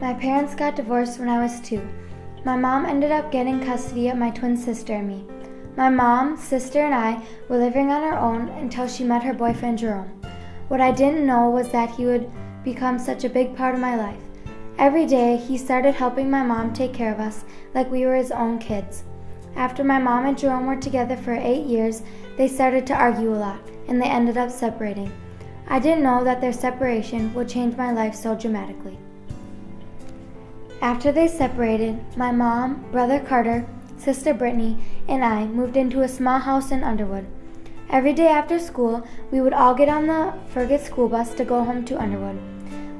My parents got divorced when I was 2. My mom ended up getting custody of my twin sister and me. My mom, sister, and I were living on our own until she met her boyfriend Jerome. What I didn't know was that he would become such a big part of my life. Every day, he started helping my mom take care of us like we were his own kids. After my mom and Jerome were together for 8 years, they started to argue a lot, and they ended up separating. I didn't know that their separation would change my life so dramatically. After they separated, my mom, brother Carter, sister Brittany, and I moved into a small house in Underwood. Every day after school, we would all get on the Fergus school bus to go home to Underwood.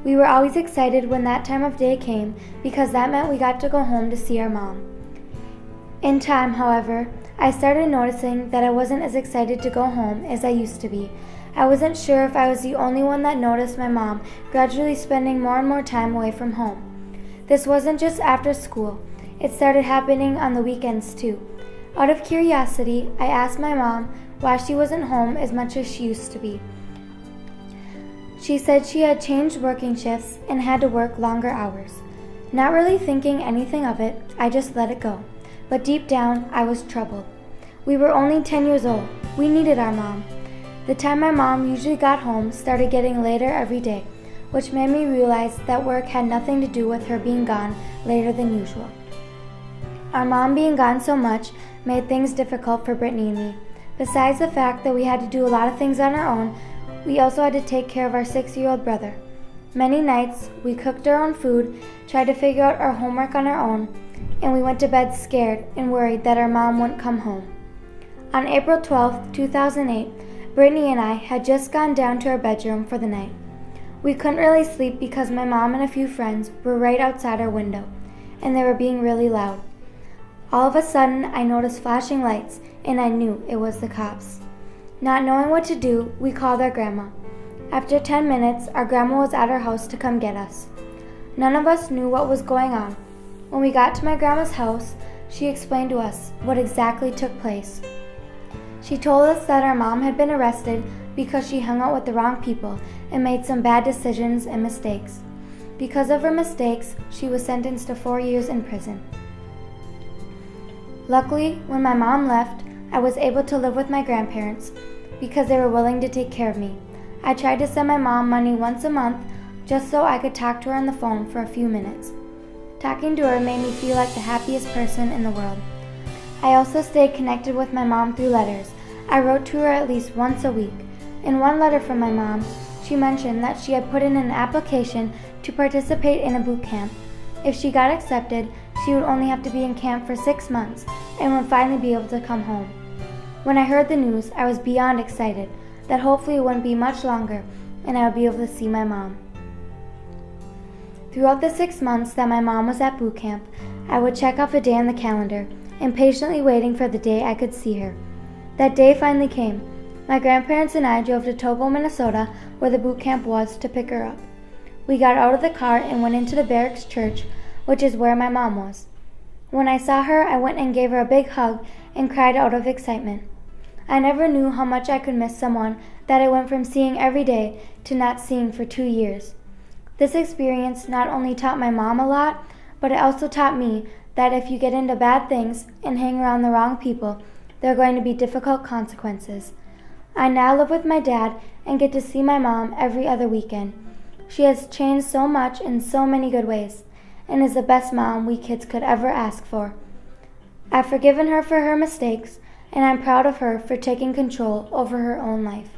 We were always excited when that time of day came because that meant we got to go home to see our mom. In time, however, I started noticing that I wasn't as excited to go home as I used to be. I wasn't sure if I was the only one that noticed my mom gradually spending more and more time away from home. This wasn't just after school. It started happening on the weekends too. Out of curiosity, I asked my mom why she wasn't home as much as she used to be. She said she had changed working shifts and had to work longer hours. Not really thinking anything of it, I just let it go. But deep down, I was troubled. We were only 10 years old. We needed our mom. The time my mom usually got home started getting later every day, which made me realize that work had nothing to do with her being gone later than usual. Our mom being gone so much made things difficult for Brittany and me. Besides the fact that we had to do a lot of things on our own, we also had to take care of our 6-year-old brother. Many nights, we cooked our own food, tried to figure out our homework on our own, and we went to bed scared and worried that our mom wouldn't come home. On April 12, 2008, Brittany and I had just gone down to our bedroom for the night. We couldn't really sleep because my mom and a few friends were right outside our window, and they were being really loud. All of a sudden, I noticed flashing lights, and I knew it was the cops. Not knowing what to do, we called our grandma. After 10 minutes, our grandma was at our house to come get us. None of us knew what was going on. When we got to my grandma's house, she explained to us what exactly took place. She told us that our mom had been arrested because she hung out with the wrong people and made some bad decisions and mistakes. Because of her mistakes, she was sentenced to 4 years in prison. Luckily, when my mom left, I was able to live with my grandparents because they were willing to take care of me. I tried to send my mom money once a month just so I could talk to her on the phone for a few minutes. Talking to her made me feel like the happiest person in the world. I also stayed connected with my mom through letters. I wrote to her at least once a week. In one letter from my mom, she mentioned that she had put in an application to participate in a boot camp. If she got accepted, she would only have to be in camp for 6 months and would finally be able to come home. When I heard the news, I was beyond excited that hopefully it wouldn't be much longer and I would be able to see my mom. Throughout the 6 months that my mom was at boot camp, I would check off a day on the calendar, impatiently waiting for the day I could see her. That day finally came. My grandparents and I drove to Togo, Minnesota, where the boot camp was, to pick her up. We got out of the car and went into the barracks church, which is where my mom was. When I saw her, I went and gave her a big hug and cried out of excitement. I never knew how much I could miss someone that I went from seeing every day to not seeing for 2 years. This experience not only taught my mom a lot, but it also taught me that if you get into bad things and hang around the wrong people, there are going to be difficult consequences. I now live with my dad and get to see my mom every other weekend. She has changed so much in so many good ways, and is the best mom we kids could ever ask for. I've forgiven her for her mistakes, and I'm proud of her for taking control over her own life.